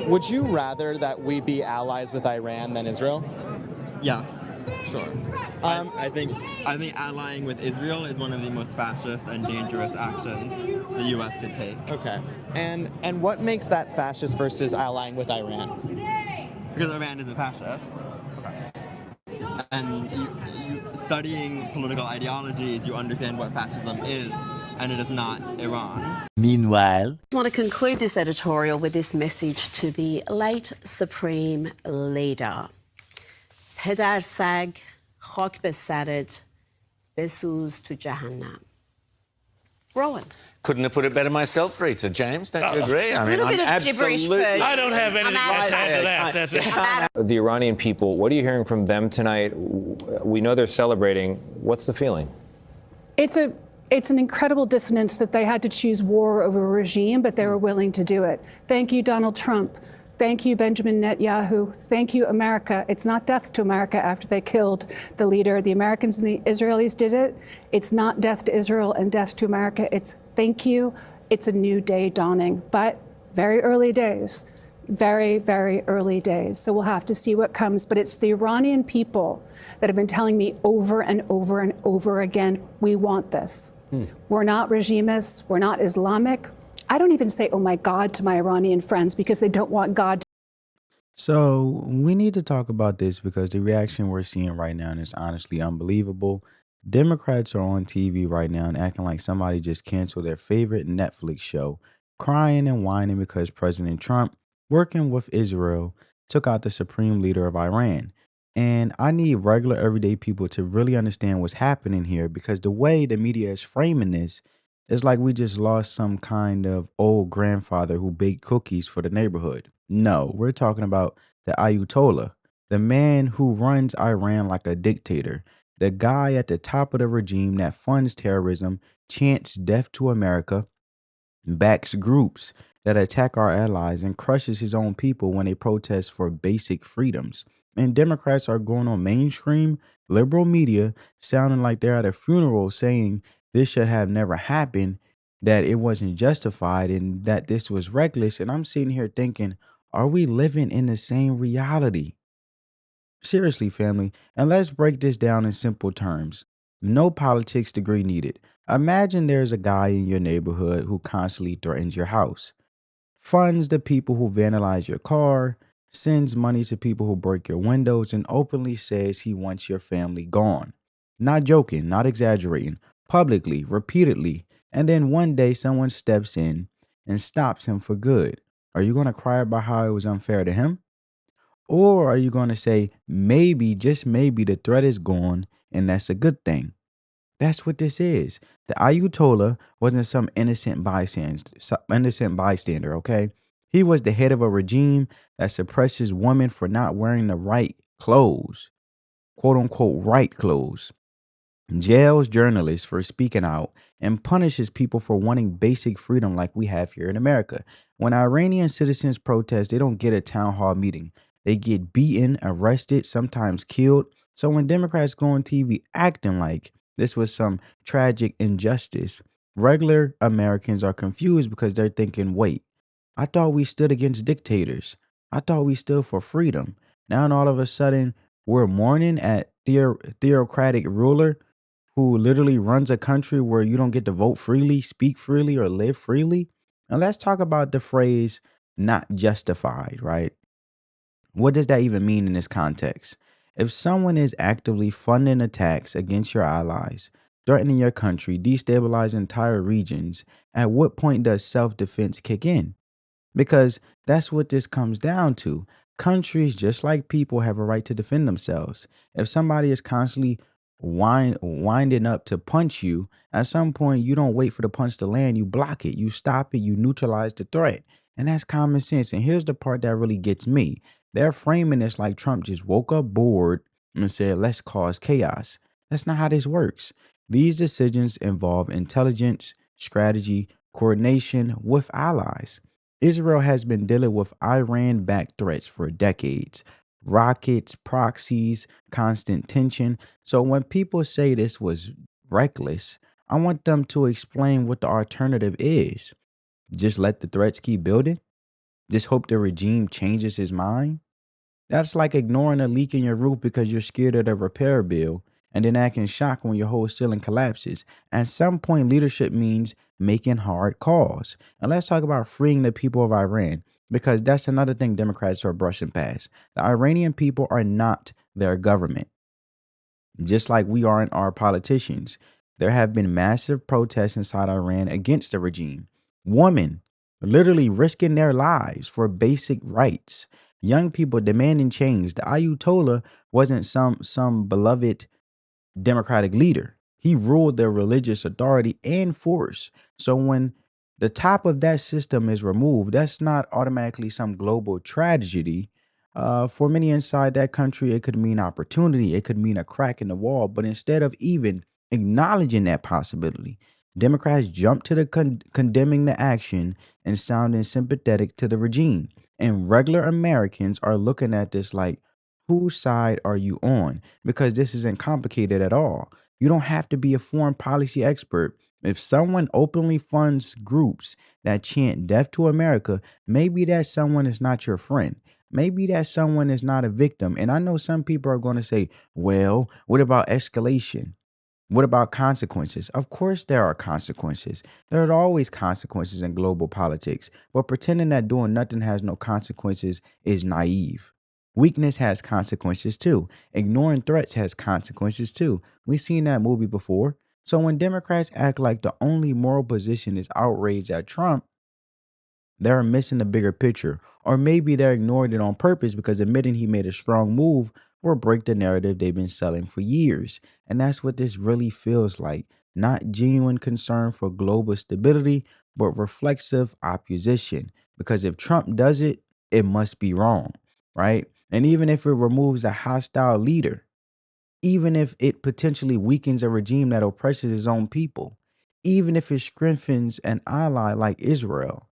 Would you rather that we be allies with Iran than Israel? Yes, sure. Um, I think allying with Israel is one of the most fascist and dangerous actions the U.S. could take. okay. And what makes that fascist versus allying with Iran? Because Iran isn't fascist. And you studying political ideologies, you understand what fascism is, and it is not Iran. Meanwhile, I want to conclude this editorial with this message to the late Supreme Leader. پدر سگ خاک به سرت بسوز تو جهنم. Rowan. Couldn't have put it better myself, Rita. James, don't you agree? I A little mean, bit I'm of gibberish absolutely... Persian. I don't have anything more to add to that. That's it. The Iranian people, what are you hearing from them tonight? We know they're celebrating. What's the feeling? It's an incredible dissonance that they had to choose war over a regime, but they were willing to do it. Thank you, Donald Trump. Thank you, Benjamin Netanyahu. Thank you, America. It's not death to America after they killed the leader. The Americans and the Israelis did it. It's not death to Israel and death to America. It's thank you. It's a new day dawning, but very early days. Very, very early days. So we'll have to see what comes. But it's the Iranian people that have been telling me over and over and over again, we want this. We're not regimists. We're not Islamic. I don't even say, oh my God, to my Iranian friends because they don't want God to. So we need to talk about this because the reaction we're seeing right now is honestly unbelievable. Democrats are on TV right now and acting like somebody just canceled their favorite Netflix show, crying and whining because President Trump, working with Israel, took out the supreme leader of Iran. And I need regular everyday people to really understand what's happening here because the way the media is framing this is like we just lost some kind of old grandfather who baked cookies for the neighborhood. No, we're talking about the Ayatollah, the man who runs Iran like a dictator, the guy at the top of the regime that funds terrorism, chants death to America, backs groups that attack our allies, and crushes his own people when they protest for basic freedoms. And Democrats are going on mainstream liberal media sounding like they're at a funeral saying this should have never happened, that it wasn't justified, and that this was reckless. And I'm sitting here thinking, are we living in the same reality? Seriously, family. And let's break this down in simple terms. No politics degree needed. Imagine there's a guy in your neighborhood who constantly threatens your house, funds the people who vandalize your car, sends money to people who break your windows, and openly says he wants your family gone. Not joking, not exaggerating, publicly, repeatedly. And then one day someone steps in and stops him for good. Are you going to cry about how it was unfair to him? Or are you going to say, maybe, just maybe, the threat is gone and that's a good thing? That's what this is. The Ayatollah wasn't some innocent bystander, okay? He was the head of a regime that suppresses women for not wearing the right clothes, quote unquote, right clothes, jails journalists for speaking out, and punishes people for wanting basic freedom like we have here in America. When Iranian citizens protest, they don't get a town hall meeting. They get beaten, arrested, sometimes killed. So when Democrats go on TV acting like this was some tragic injustice, regular Americans are confused because they're thinking, wait, I thought we stood against dictators. I thought we stood for freedom. Now and all of a sudden, we're mourning at theocratic ruler who literally runs a country where you don't get to vote freely, speak freely, or live freely. And let's talk about the phrase not justified, right? What does that even mean in this context? If someone is actively funding attacks against your allies, threatening your country, destabilizing entire regions, at what point does self-defense kick in? Because that's what this comes down to. Countries, just like people, have a right to defend themselves. If somebody is constantly winding up to punch you, at some point you don't wait for the punch to land, you block it, you stop it, you neutralize the threat. And that's common sense. And here's the part that really gets me. They're framing this like Trump just woke up bored and said, let's cause chaos. That's not how this works. These decisions involve intelligence, strategy, coordination with allies. Israel has been dealing with Iran-backed threats for decades. Rockets, proxies, constant tension. So when people say this was reckless, I want them to explain what the alternative is. Just let the threats keep building? Just hope the regime changes his mind? That's like ignoring a leak in your roof because you're scared of the repair bill and then acting shocked when your whole ceiling collapses. At some point, leadership means making hard calls. And let's talk about freeing the people of Iran, because that's another thing Democrats are brushing past. The Iranian people are not their government, just like we aren't our politicians. There have been massive protests inside Iran against the regime. Women literally risking their lives for basic rights. Young people demanding change. The Ayatollah wasn't some beloved democratic leader. He ruled their religious authority and force. So when the top of that system is removed, that's not automatically some global tragedy. For many inside that country, it could mean opportunity. It could mean a crack in the wall. But instead of even acknowledging that possibility, Democrats jump to the condemning the action and sounding sympathetic to the regime. And regular Americans are looking at this like, whose side are you on? Because this isn't complicated at all. You don't have to be a foreign policy expert. If someone openly funds groups that chant death to America, maybe that someone is not your friend. Maybe that someone is not a victim. And I know some people are going to say, well, what about escalation? What about consequences? Of course, there are consequences. There are always consequences in global politics. But pretending that doing nothing has no consequences is naive. Weakness has consequences too. Ignoring threats has consequences too. We've seen that movie before. So when Democrats act like the only moral position is outrage at Trump, they're missing the bigger picture. Or maybe they're ignoring it on purpose because admitting he made a strong move will break the narrative they've been selling for years. And that's what this really feels like. Not genuine concern for global stability, but reflexive opposition. Because if Trump does it, it must be wrong, right? And even if it removes a hostile leader, even if it potentially weakens a regime that oppresses its own people, even if it strengthens an ally like Israel,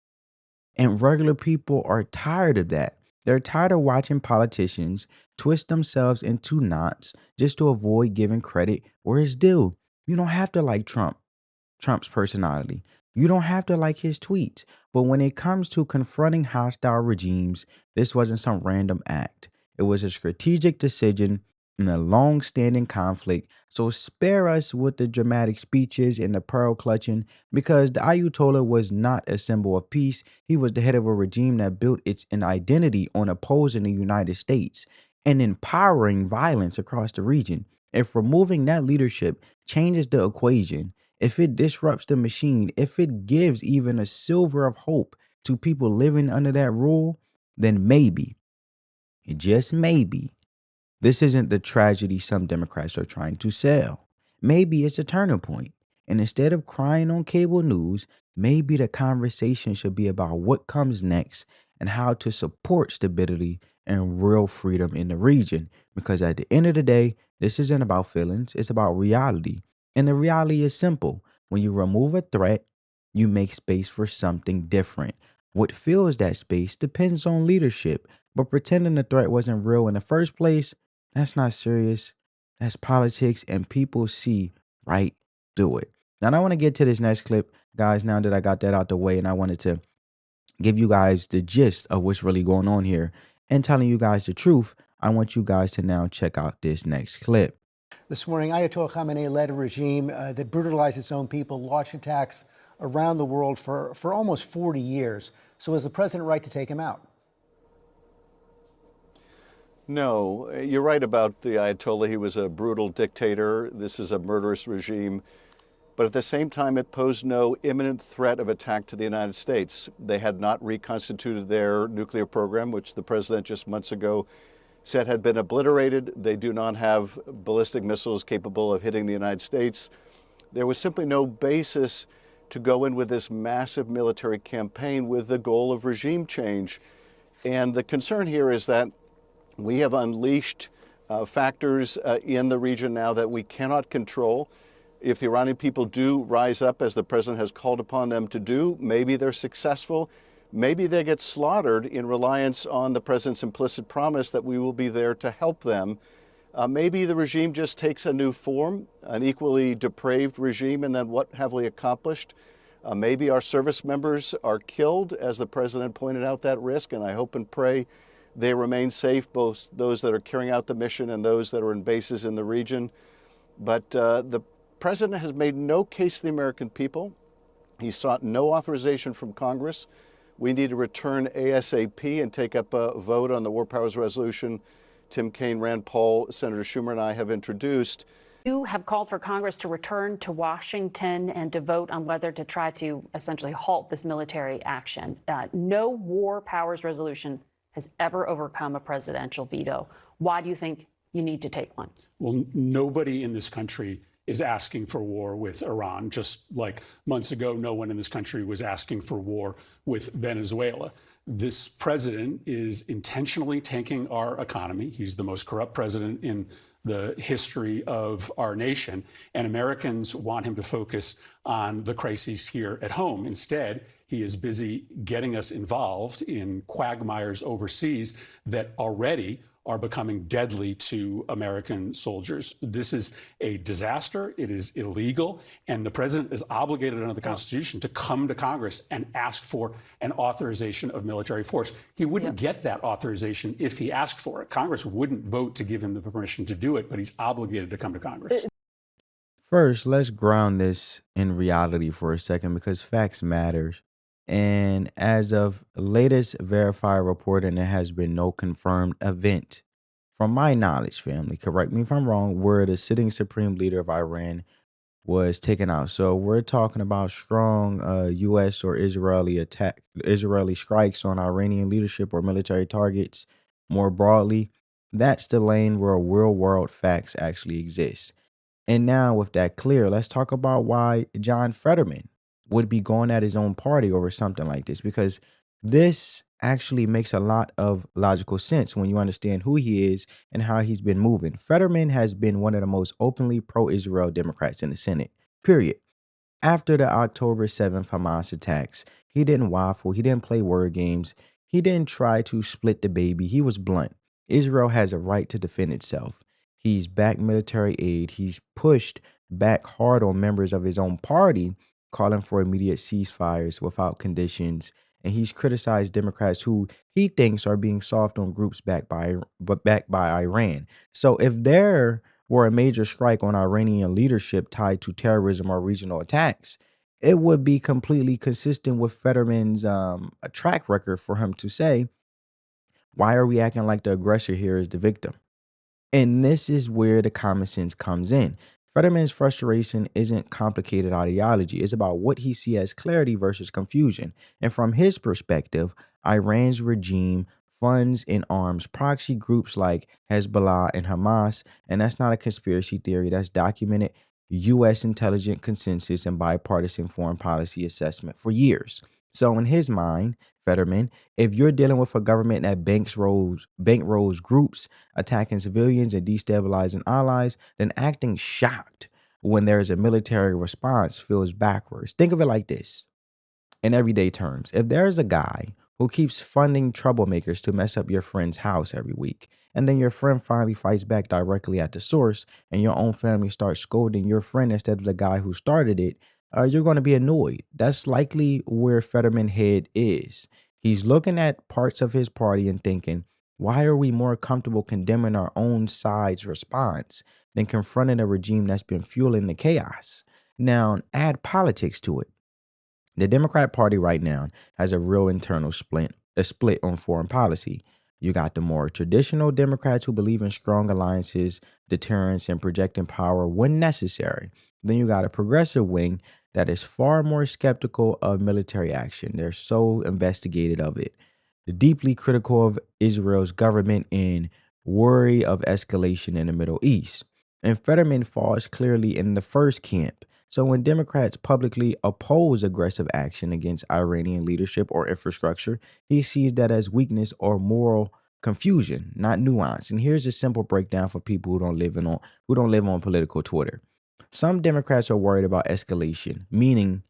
and regular people are tired of that. They're tired of watching politicians twist themselves into knots just to avoid giving credit where it's due. You don't have to like Trump's personality. You don't have to like his tweets. But when it comes to confronting hostile regimes, this wasn't some random act. It was a strategic decision in a long-standing conflict. So spare us with the dramatic speeches and the pearl clutching, because the Ayatollah was not a symbol of peace. He was the head of a regime that built an identity on opposing the United States and empowering violence across the region. If removing that leadership changes the equation, if it disrupts the machine, if it gives even a silver of hope to people living under that rule, then maybe, just maybe, this isn't the tragedy some Democrats are trying to sell. Maybe it's a turning point. And instead of crying on cable news, maybe the conversation should be about what comes next and how to support stability and real freedom in the region. Because at the end of the day, this isn't about feelings, it's about reality. And the reality is simple. When you remove a threat, you make space for something different. What fills that space depends on leadership. But pretending the threat wasn't real in the first place, that's not serious. That's politics, and people see right through it. Now, I want to get to this next clip, guys, now that I got that out the way, and I wanted to give you guys the gist of what's really going on here and telling you guys the truth. I want you guys to now check out this next clip. This morning, Ayatollah Khamenei led a regime that brutalized its own people, launched attacks around the world for almost 40 years. So is the president right to take him out? No, you're right about the Ayatollah. He was a brutal dictator. This is a murderous regime. But at the same time, it posed no imminent threat of attack to the United States. They had not reconstituted their nuclear program, which the president just months ago said had been obliterated. They do not have ballistic missiles capable of hitting the United States. There was simply no basis to go in with this massive military campaign with the goal of regime change. And the concern here is that we have unleashed factors in the region now that we cannot control. If the Iranian people do rise up, as the president has called upon them to do, maybe they're successful. Maybe they get slaughtered in reliance on the president's implicit promise that we will be there to help them. Maybe the regime just takes a new form, an equally depraved regime, and then what have we accomplished? Maybe our service members are killed, as the president pointed out that risk, and I hope and pray they remain safe, both those that are carrying out the mission and those that are in bases in the region. But the president has made no case to the American people. He sought no authorization from Congress. We need to return ASAP and take up a vote on the War Powers Resolution Tim Kaine, Rand Paul, Senator Schumer, and I have introduced. You have called for Congress to return to Washington and to vote on whether to try to essentially halt this military action. No War Powers Resolution has ever overcome a presidential veto. Why do you think you need to take one? Well, nobody in this country is asking for war with Iran. Just like months ago, no one in this country was asking for war with Venezuela. This president is intentionally tanking our economy. He's the most corrupt president in the history of our nation, and Americans want him to focus on the crises here at home. Instead, he is busy getting us involved in quagmires overseas that already are becoming deadly to American soldiers. This is a disaster. It is illegal. And the president is obligated under the Constitution to come to Congress and ask for an authorization of military force. He wouldn't get that authorization if he asked for it. Congress wouldn't vote to give him the permission to do it, but he's obligated to come to Congress. First, let's ground this in reality for a second because facts matters. And as of latest verified reporting, there has been no confirmed event, from my knowledge, family, correct me if I'm wrong, where the sitting supreme leader of Iran was taken out. So we're talking about strong U.S. or Israeli strikes on Iranian leadership or military targets more broadly. That's the lane where real world facts actually exist. And now with that clear, let's talk about why John Fetterman would be going at his own party over something like this, because this actually makes a lot of logical sense when you understand who he is and how he's been moving. Fetterman has been one of the most openly pro-Israel Democrats in the Senate, period. After the October 7th Hamas attacks, he didn't waffle, he didn't play word games, he didn't try to split the baby, he was blunt. Israel has a right to defend itself. He's backed military aid, he's pushed back hard on members of his own party, calling for immediate ceasefires without conditions, and he's criticized Democrats who he thinks are being soft on groups backed by Iran. So if there were a major strike on Iranian leadership tied to terrorism or regional attacks, it would be completely consistent with Fetterman's track record for him to say, why are we acting like the aggressor here is the victim? And this is where the common sense comes in. Fetterman's frustration isn't complicated ideology. It's about what he sees as clarity versus confusion. And from his perspective, Iran's regime funds and arms proxy groups like Hezbollah and Hamas. And that's not a conspiracy theory. That's documented U.S. intelligence consensus and bipartisan foreign policy assessment for years. So in his mind, Fetterman, if you're dealing with a government that bankrolls groups, attacking civilians and destabilizing allies, then acting shocked when there is a military response feels backwards. Think of it like this. In everyday terms, if there's a guy who keeps funding troublemakers to mess up your friend's house every week, and then your friend finally fights back directly at the source, and your own family starts scolding your friend instead of the guy who started it, you're going to be annoyed. That's likely where Fetterman's head is. He's looking at parts of his party and thinking, why are we more comfortable condemning our own side's response than confronting a regime that's been fueling the chaos? Now, add politics to it. The Democrat Party right now has a real internal split on foreign policy. You got the more traditional Democrats who believe in strong alliances, deterrence, and projecting power when necessary. Then you got a progressive wing that is far more skeptical of military action. They're so investigated of it. They're deeply critical of Israel's government and worry of escalation in the Middle East. And Fetterman falls clearly in the first camp. So when Democrats publicly oppose aggressive action against Iranian leadership or infrastructure, he sees that as weakness or moral confusion, not nuance. And here's a simple breakdown for people who don't live on political Twitter. Some Democrats are worried about escalation, meaning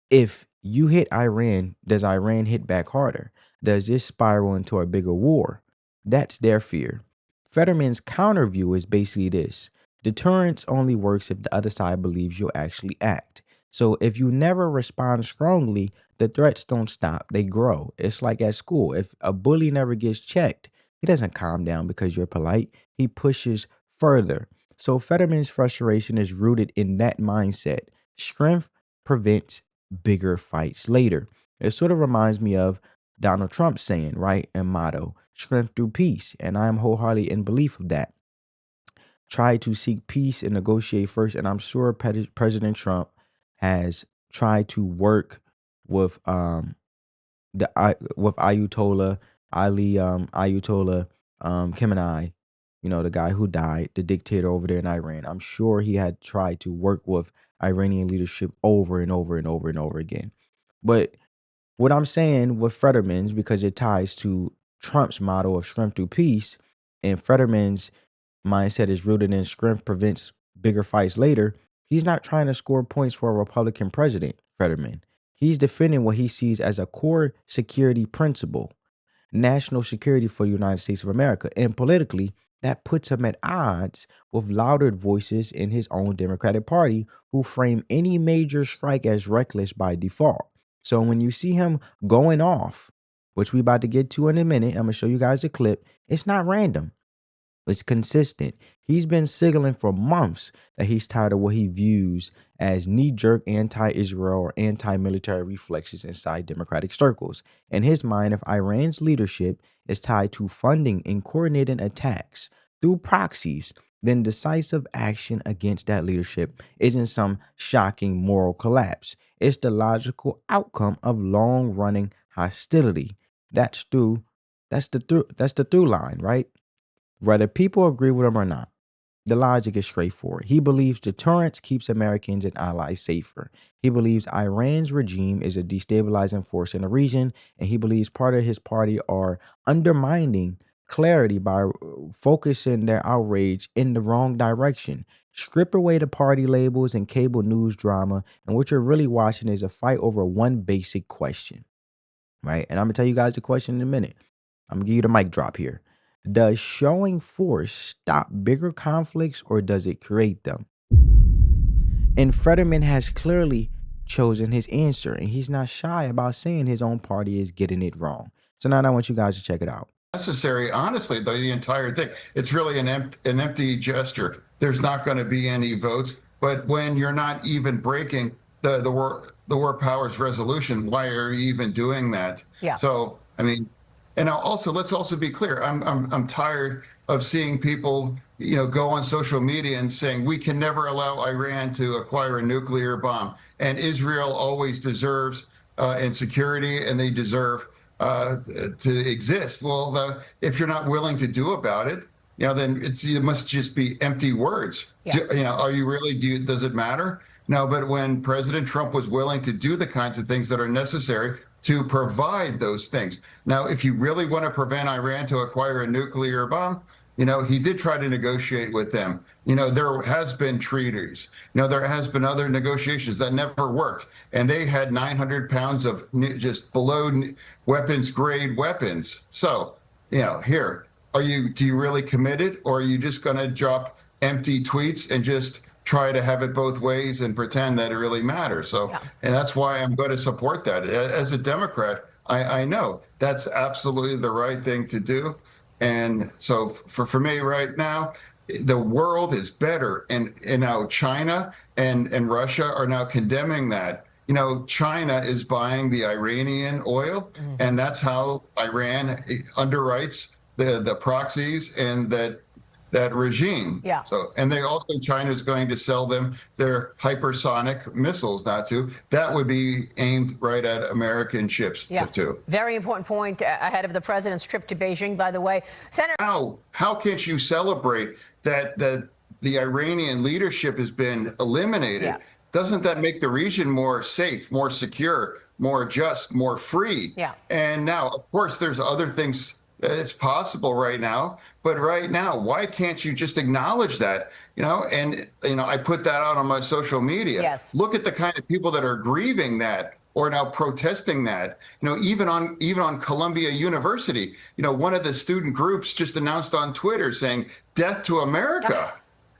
if you hit Iran, does Iran hit back harder? Does this spiral into a bigger war? That's their fear. Fetterman's counter view is basically this. Deterrence only works if the other side believes you'll actually act. So if you never respond strongly, the threats don't stop, they grow. It's like at school. If a bully never gets checked, he doesn't calm down because you're polite, he pushes further. So Fetterman's frustration is rooted in that mindset. Strength prevents bigger fights later. It sort of reminds me of Donald Trump saying, right, and motto, strength through peace. And I am wholeheartedly in belief of that. Try to seek peace and negotiate first. And I'm sure President Trump has tried to work with with Ayatollah Ali Ayatollah Khamenei, you know, the guy who died, the dictator over there in Iran. I'm sure he had tried to work with Iranian leadership over and over and over and over again. But what I'm saying with Fetterman's, because it ties to Trump's motto of strength through peace, and Fetterman's mindset is rooted in strength prevents bigger fights later. He's not trying to score points for a Republican president, Fetterman. He's defending what he sees as a core security principle, national security for the United States of America. And politically, that puts him at odds with louder voices in his own Democratic Party who frame any major strike as reckless by default. So when you see him going off, which we about to get to in a minute, I'm going to show you guys a clip. It's not random. It's consistent. He's been signaling for months that he's tired of what he views as knee-jerk anti-Israel or anti-military reflexes inside Democratic circles. In his mind, if Iran's leadership is tied to funding and coordinating attacks through proxies, then decisive action against that leadership isn't some shocking moral collapse. It's the logical outcome of long-running hostility. That's the through line, right? Whether people agree with him or not, the logic is straightforward. He believes deterrence keeps Americans and allies safer. He believes Iran's regime is a destabilizing force in the region, and he believes part of his party are undermining clarity by focusing their outrage in the wrong direction. Strip away the party labels and cable news drama, and what you're really watching is a fight over one basic question, right? And I'm going to tell you guys the question in a minute. I'm going to give you the mic drop here. Does showing force stop bigger conflicts or does it create them? And Fetterman has clearly chosen his answer, and he's not shy about saying his own party is getting it wrong. So now I want you guys to check it out. Necessary, honestly, the entire thing. It's really an empty gesture. There's not going to be any votes. But when you're not even breaking the war powers resolution, why are you even doing that? Yeah. So, I mean, and also, let's also be clear. I'm tired of seeing people, you know, go on social media and saying we can never allow Iran to acquire a nuclear bomb, and Israel always deserves insecurity, and they deserve to exist. Well, if you're not willing to do about it, you know, then it must just be empty words. Yeah. You know, are you really? Does it matter? No. But when President Trump was willing to do the kinds of things that are necessary to provide those things. Now, if you really want to prevent Iran to acquire a nuclear bomb, you know, he did try to negotiate with them. You know, there has been treaties. You know, there has been other negotiations that never worked. And they had 900 pounds of just below weapons grade weapons. So, you know, here, do you really committed, or are you just going to drop empty tweets and just try to have it both ways and pretend that it really matters? So, yeah. And that's why I'm going to support that. As a Democrat, I know that's absolutely the right thing to do. And so for me right now, the world is better. And now China and Russia are now condemning that. You know, China is buying the Iranian oil, and that's how Iran underwrites the proxies and that regime. Yeah. So, and they also, China is going to sell them their hypersonic missiles that would be aimed right at American ships too. Very important point ahead of the president's trip to Beijing, by the way. Senator. How can't you celebrate that the Iranian leadership has been eliminated? Yeah. Doesn't that make the region more safe, more secure, more just, more free? Yeah. And now, of course, there's other things. It's possible right now, but right now, why can't you just acknowledge that? You know, and you know, I put that out on my social media. Yes. Look at the kind of people that are grieving that or now protesting that. You know, even on Columbia University, you know, one of the student groups just announced on Twitter saying "Death to America."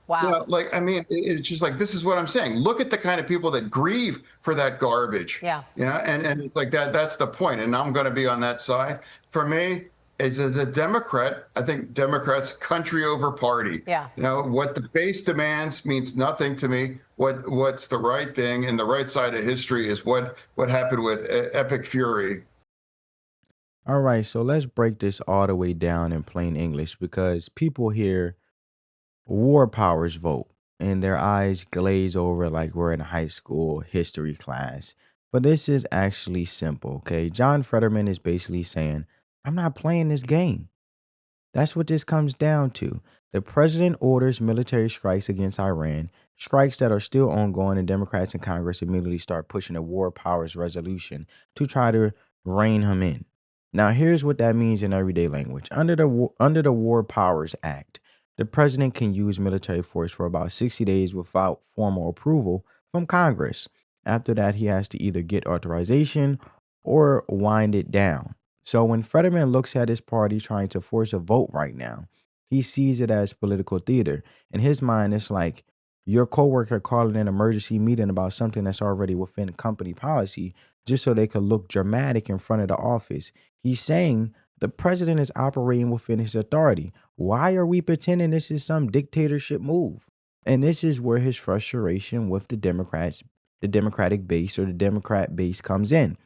Wow. Like, I mean, it's just like, this is what I'm saying. Look at the kind of people that grieve for that garbage. Yeah. And it's like that's the point. And I'm going to be on that side. For me, as a Democrat, I think Democrats country over party. Yeah. What the base demands means nothing to me. What's the right thing and the right side of history is what happened with Epic Fury. All right, so let's break this all the way down in plain English because people hear war powers vote and their eyes glaze over like we're in a high school history class. But this is actually simple, okay? John Fetterman is basically saying, I'm not playing this game. That's what this comes down to. The president orders military strikes against Iran, strikes that are still ongoing, and Democrats in Congress immediately start pushing a war powers resolution to try to rein him in. Now, here's what that means in everyday language. Under the War Powers Act, the president can use military force for about 60 days without formal approval from Congress. After that, he has to either get authorization or wind it down. So when Fetterman looks at his party trying to force a vote right now, he sees it as political theater. In his mind, it's like your coworker calling an emergency meeting about something that's already within company policy just so they could look dramatic in front of the office. He's saying the president is operating within his authority. Why are we pretending this is some dictatorship move? And this is where his frustration with the Democrats, the Democratic base or the Democrat base comes in.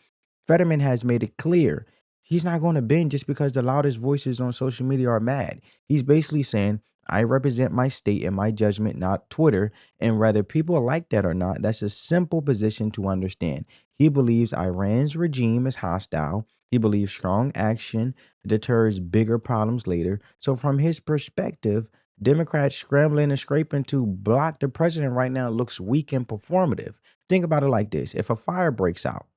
Fetterman has made it clear he's not going to bend just because the loudest voices on social media are mad. He's basically saying, I represent my state and my judgment, not Twitter. And whether people like that or not, that's a simple position to understand. He believes Iran's regime is hostile. He believes strong action deters bigger problems later. So from his perspective, Democrats scrambling and scraping to block the president right now looks weak and performative. Think about it like this. If a fire breaks out,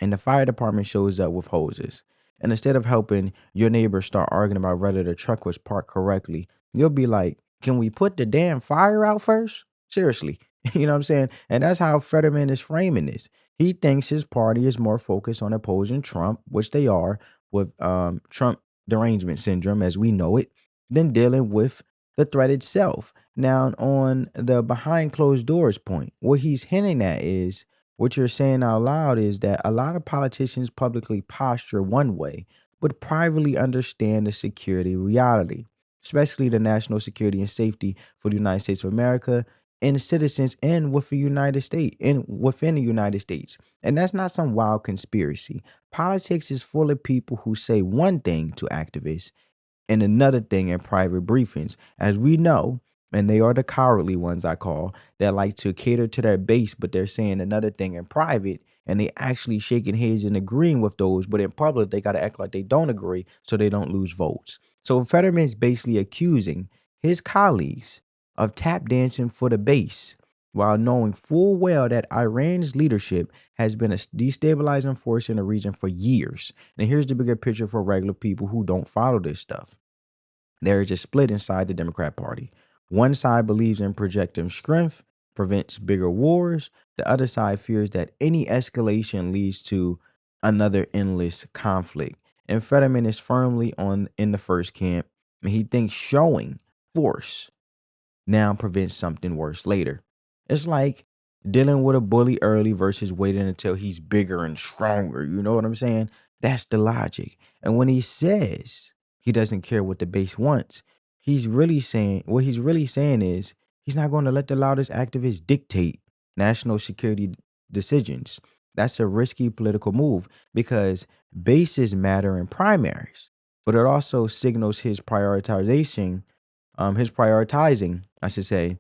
and the fire department shows up with hoses. And instead of helping your neighbors start arguing about whether the truck was parked correctly, you'll be like, can we put the damn fire out first? Seriously. You know what I'm saying? And that's how Fetterman is framing this. He thinks his party is more focused on opposing Trump, which they are, with Trump derangement syndrome as we know it, than dealing with the threat itself. Now, on the behind closed doors point, what he's hinting at is what you're saying out loud is that a lot of politicians publicly posture one way, but privately understand the security reality, especially the national security and safety for the United States of America and citizens and with the United States and within the United States. And that's not some wild conspiracy. Politics is full of people who say one thing to activists and another thing in private briefings. As we know, and they are the cowardly ones I call, that like to cater to their base, but they're saying another thing in private, and they actually shaking heads and agreeing with those, but in public, they got to act like they don't agree so they don't lose votes. So Fetterman's basically accusing his colleagues of tap dancing for the base, while knowing full well that Iran's leadership has been a destabilizing force in the region for years. And here's the bigger picture for regular people who don't follow this stuff. There is a split inside the Democrat Party. One side believes in projecting strength prevents bigger wars. The other side fears that any escalation leads to another endless conflict. And Fetterman is firmly in the first camp, and he thinks showing force now prevents something worse later. It's like dealing with a bully early versus waiting until he's bigger and stronger. You know what I'm saying? That's the logic. And when he says he doesn't care what the base wants, he's really saying is he's not going to let the loudest activists dictate national security decisions. That's a risky political move because bases matter in primaries, but it also signals his prioritizing, I should say,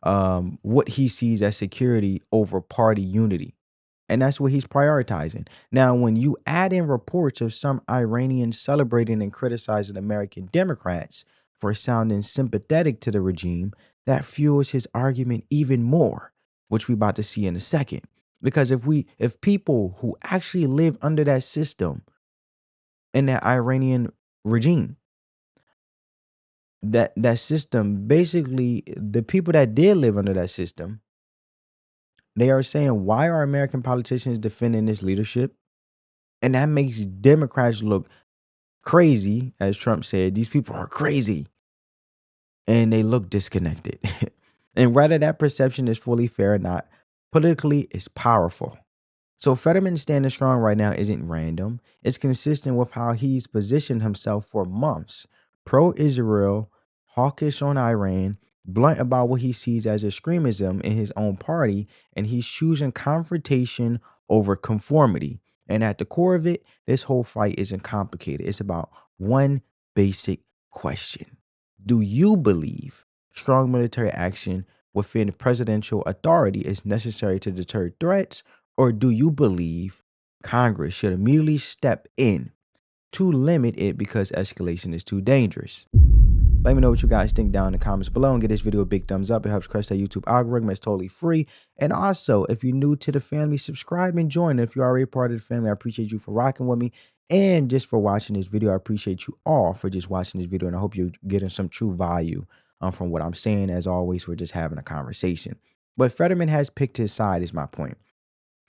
what he sees as security over party unity. And that's what he's prioritizing. Now, when you add in reports of some Iranians celebrating and criticizing American Democrats for sounding sympathetic to the regime, that fuels his argument even more, which we're about to see in a second. Because if people who actually live under that system in that Iranian regime, that system, basically the people that did live under that system, they are saying, why are American politicians defending this leadership? And that makes Democrats look crazy. As Trump said, these people are crazy. and they look disconnected. And whether that perception is fully fair or not, politically it's powerful. So Fetterman standing strong right now isn't random. It's consistent with how he's positioned himself for months. Pro-Israel, hawkish on Iran, blunt about what he sees as extremism in his own party, and he's choosing confrontation over conformity. And at the core of it, this whole fight isn't complicated. It's about one basic question. Do you believe strong military action within presidential authority is necessary to deter threats, or do you believe Congress should immediately step in to limit it because escalation is too dangerous? Let me know what you guys think down in the comments below, and give this video a big thumbs up. It helps crush that YouTube algorithm. It's totally free. And also, if you're new to the family, subscribe and join. If you're already part of the family, I appreciate you for rocking with me and just for watching this video. I appreciate you all for just watching this video, and I hope you're getting some true value from what I'm saying. As always, we're just having a conversation. But Fetterman has picked his side, is my point.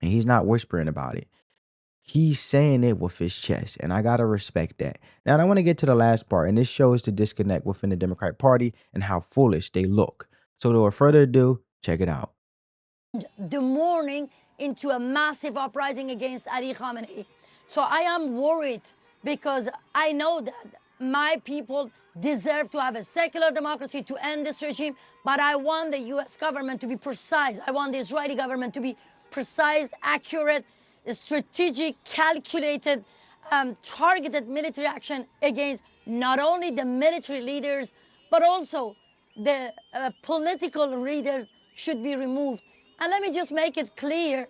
And he's not whispering about it. He's saying it with his chest, and I gotta respect that. Now, I want to get to the last part, and this shows the disconnect within the Democratic Party and how foolish they look. So, without further ado, check it out. The morning into a massive uprising against Ali Khamenei. So I am worried because I know that my people deserve to have a secular democracy to end this regime, but I want the US government to be precise. I want the Israeli government to be precise, accurate, strategic, calculated, targeted military action against not only the military leaders, but also the political leaders should be removed. And let me just make it clear,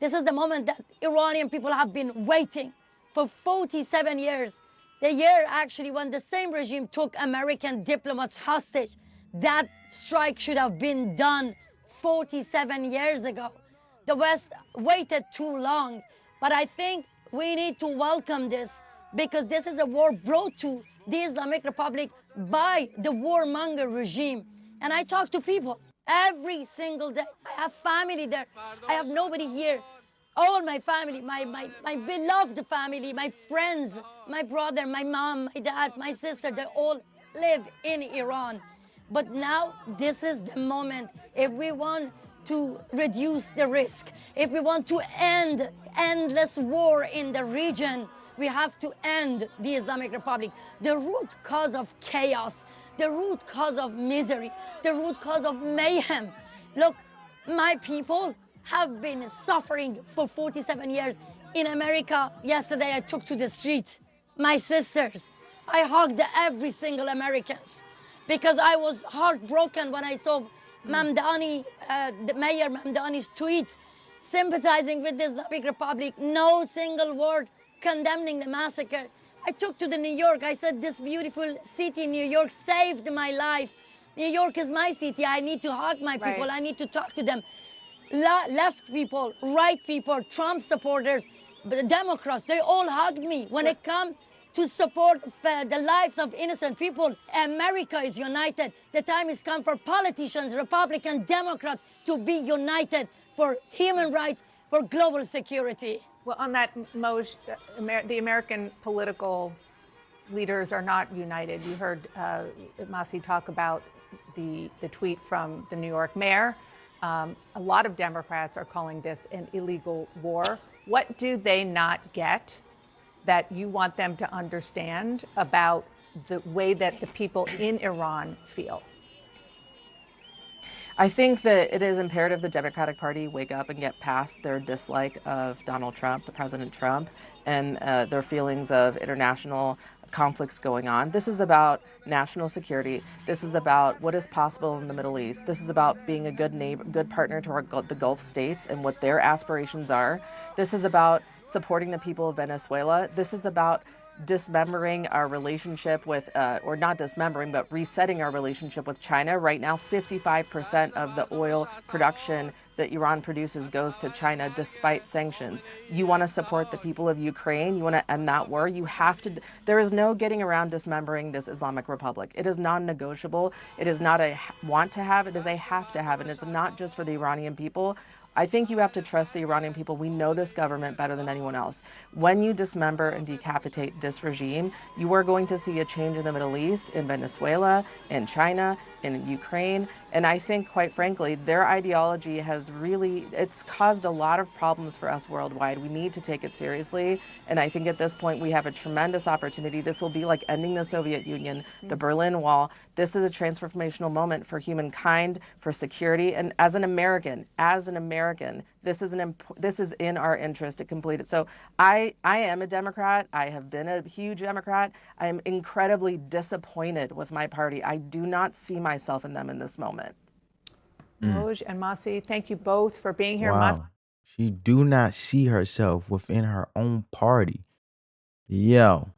this is the moment that Iranian people have been waiting for 47 years. The year actually when the same regime took American diplomats hostage. That strike should have been done 47 years ago. The West waited too long, but I think we need to welcome this because this is a war brought to the Islamic Republic by the warmonger regime. And I talk to people every single day. I have family there. I have nobody here. All my family, my beloved family, my friends, my brother, my mom, my dad, my sister, they all live in Iran. But now this is the moment. If we want to reduce the risk, if we want to end endless war in the region, we have to end the Islamic Republic. The root cause of chaos, the root cause of misery, the root cause of mayhem. Look, my people have been suffering for 47 years. In America, yesterday I took to the street. My sisters, I hugged every single Americans because I was heartbroken when I saw Mamdani, the Mayor Mamdani's tweet sympathizing with the Islamic Republic, no single word condemning the massacre. I took to the New York. I said, this beautiful city, New York, saved my life. New York is my city. I need to hug my people. Right. I need to talk to them. Left people, right people, Trump supporters, the Democrats, they all hugged me. When it comes to support the lives of innocent people, America is united. The time has come for politicians, Republicans, Democrats, to be united for human rights, for global security. Well, on that, Moj, the American political leaders are not united. You heard Masih talk about the tweet from the New York mayor. A lot of Democrats are calling this an illegal war. What do they not get that you want them to understand about the way that the people in Iran feel? I think that it is imperative the Democratic Party wake up and get past their dislike of Donald Trump, the President Trump, and their feelings of international conflicts going on. This is about national security. This is about what is possible in the Middle East. This is about being a good neighbor, good partner to the Gulf states and what their aspirations are. This is about supporting the people of Venezuela. This is about dismembering our relationship with, or not dismembering, but resetting our relationship with China. Right now, 55% of the oil production that Iran produces goes to China despite sanctions. You want to support the people of Ukraine, you want to end that war, you have to, there is no getting around dismembering this Islamic Republic. It is non-negotiable. It is not a want to have, it is a have to have, and it's not just for the Iranian people. I think you have to trust the Iranian people. We know this government better than anyone else. When you dismember and decapitate this regime, you are going to see a change in the Middle East, in Venezuela, in China, in Ukraine. And I think, quite frankly, their ideology has really, it's caused a lot of problems for us worldwide. We need to take it seriously. And I think at this point, we have a tremendous opportunity. This will be like ending the Soviet Union, the Berlin Wall. This is a transformational moment for humankind, for security. And as an American, this is in our interest to complete it. So I am a Democrat. I have been a huge Democrat. I am incredibly disappointed with my party. I do not see myself in them in this moment. Moj and Masi, thank you both for being here. Wow. She do not see herself within her own party. Yo.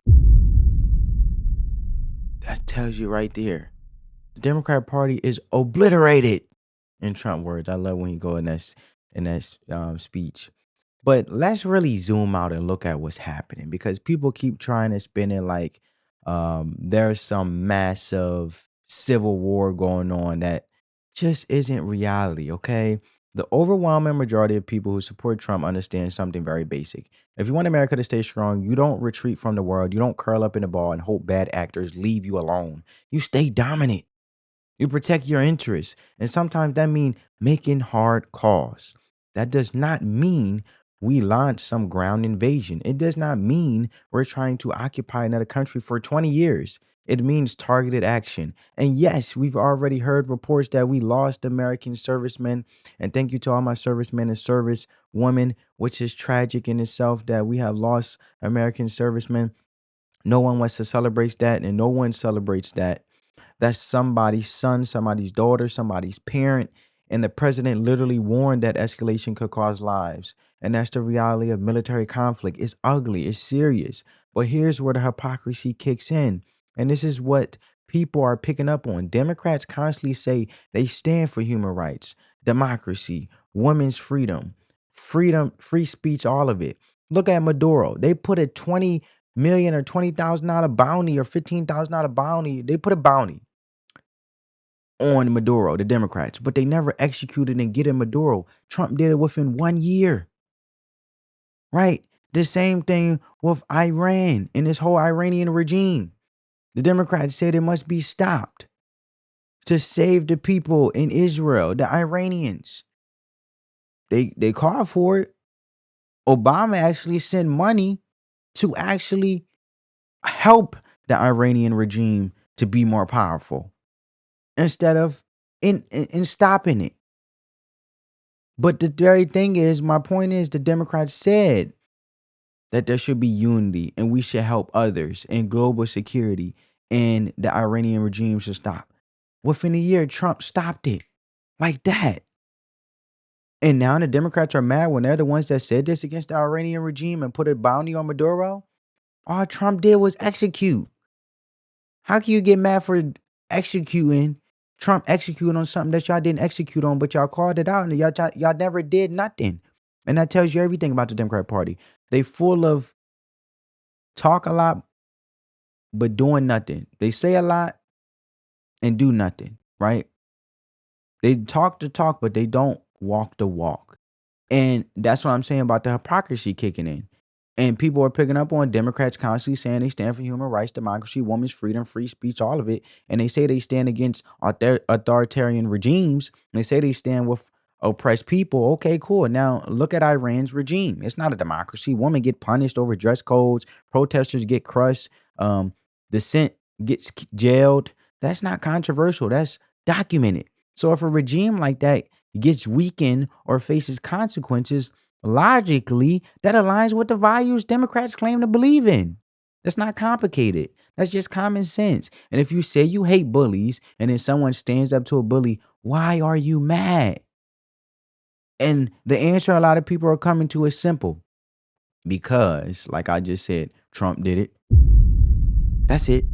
That tells you right there. The Democrat Party is obliterated. In Trump words. I love when he go in that speech. But let's really zoom out and look at what's happening, because people keep trying to spin it like there's some massive civil war going on that just isn't reality, okay? The overwhelming majority of people who support Trump understand something very basic. If you want America to stay strong, you don't retreat from the world. You don't curl up in a ball and hope bad actors leave you alone. You stay dominant. You protect your interests. And sometimes that means making hard calls. That does not mean we launch some ground invasion. It does not mean we're trying to occupy another country for 20 years. It means targeted action. And yes, we've already heard reports that we lost American servicemen. And thank you to all my servicemen and servicewomen, which is tragic in itself that we have lost American servicemen. No one wants to celebrate that, and no one celebrates that. That's somebody's son, somebody's daughter, somebody's parent. And the president literally warned that escalation could cause lives. And that's the reality of military conflict. It's ugly, it's serious. But here's where the hypocrisy kicks in. And this is what people are picking up on. Democrats constantly say they stand for human rights, democracy, women's freedom, free speech, all of it. Look at Maduro. They put a $20 million or $20,000 bounty or $15,000 bounty. They put a bounty on Maduro, the Democrats, but they never executed and get in Maduro. Trump did it within 1 year, right? The same thing with Iran and this whole Iranian regime. The Democrats said it must be stopped to save the people in Israel, the Iranians. They called for it. Obama actually sent money to actually help the Iranian regime to be more powerful instead of in stopping it. But the very thing is, my point is, the Democrats said that there should be unity and we should help others in global security, and the Iranian regime should stop. Within a year, Trump stopped it like that. And now the Democrats are mad when they're the ones that said this against the Iranian regime and put a bounty on Maduro. All Trump did was execute. How can you get mad for executing, Trump executing on something that y'all didn't execute on, but y'all called it out and y'all never did nothing? And that tells you everything about the Democrat Party. They full of talk a lot, but doing nothing. They say a lot and do nothing, right? They talk the talk, but they don't walk the walk. And that's what I'm saying about the hypocrisy kicking in. And people are picking up on Democrats constantly saying they stand for human rights, democracy, women's freedom, free speech, all of it. And they say they stand against authoritarian regimes. And they say they stand with oppressed people. Okay, cool. Now look at Iran's regime. It's not a democracy. Women get punished over dress codes. Protesters get crushed. Dissent gets jailed. That's not controversial. That's documented. So if a regime like that gets weakened or faces consequences, logically, that aligns with the values Democrats claim to believe in. That's not complicated. That's just common sense. And if you say you hate bullies and then someone stands up to a bully, why are you mad? And the answer a lot of people are coming to is simple. Because, like I just said, Trump did it. That's it.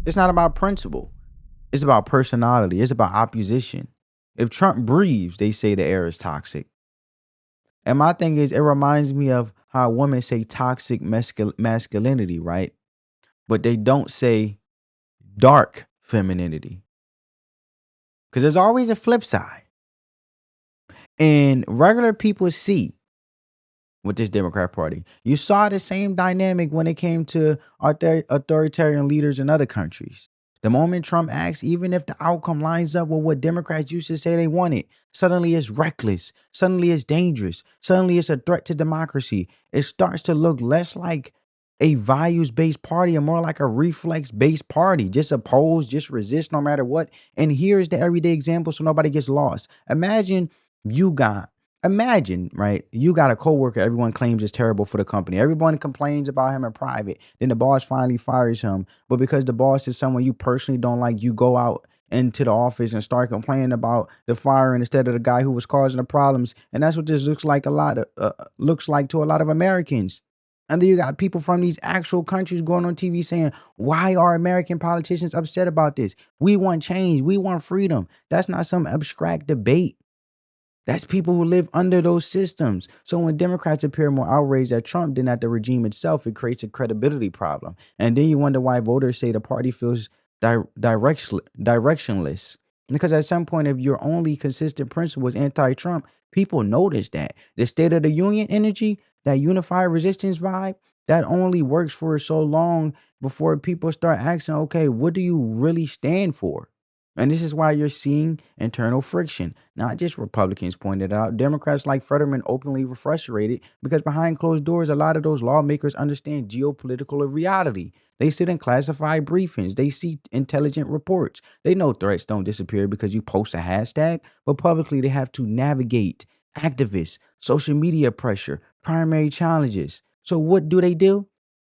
It's not about principle. It's about personality. It's about opposition. If Trump breathes, they say the air is toxic. And my thing is, it reminds me of how women say toxic masculinity, right? But they don't say dark femininity. Because there's always a flip side. And regular people see with this Democrat Party. You saw the same dynamic when it came to authoritarian leaders in other countries. The moment Trump acts, even if the outcome lines up with what Democrats used to say they wanted, suddenly it's reckless. Suddenly it's dangerous. Suddenly it's a threat to democracy. It starts to look less like a values-based party and more like a reflex-based party. Just oppose, just resist no matter what. And here's the everyday example so nobody gets lost. Imagine, right? You got a coworker everyone claims is terrible for the company. Everyone complains about him in private. Then the boss finally fires him. But because the boss is someone you personally don't like, you go out into the office and start complaining about the firing instead of the guy who was causing the problems. And that's what this looks like looks like to a lot of Americans. And then you got people from these actual countries going on TV saying, why are American politicians upset about this? We want change. We want freedom. That's not some abstract debate. That's people who live under those systems. So when Democrats appear more outraged at Trump than at the regime itself, it creates a credibility problem. And then you wonder why voters say the party feels directionless. Because at some point, if your only consistent principle is anti-Trump, people notice that. The State of the Union energy, that unified resistance vibe, that only works for so long before people start asking, okay, what do you really stand for? And this is why you're seeing internal friction. Not just Republicans pointed out. Democrats like Fetterman openly were frustrated because behind closed doors, a lot of those lawmakers understand geopolitical reality. They sit in classified briefings. They see intelligent reports. They know threats don't disappear because you post a hashtag, but publicly they have to navigate activists, social media pressure, primary challenges. So what do?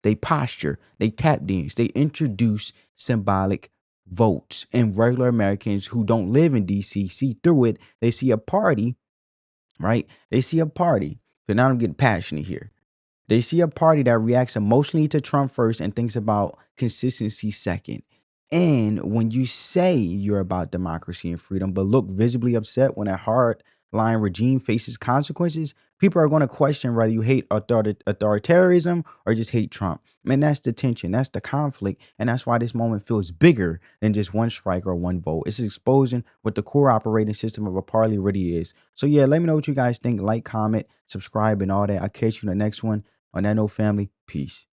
They posture, they tap dance, they introduce symbolic votes, and regular Americans who don't live in DC see through it. They see a party, right? They see a party. So now I'm getting passionate here. They see a party that reacts emotionally to Trump first and thinks about consistency second. And when you say you're about democracy and freedom, but look visibly upset when a hard-line regime faces consequences, people are going to question whether you hate authoritarianism or just hate Trump. And that's the tension, that's the conflict, and that's why this moment feels bigger than just one strike or one vote. It's exposing what the core operating system of a party really is. So yeah, let me know what you guys think. Like, comment, subscribe, and all that. I'll catch you in the next one. On that note, family, peace.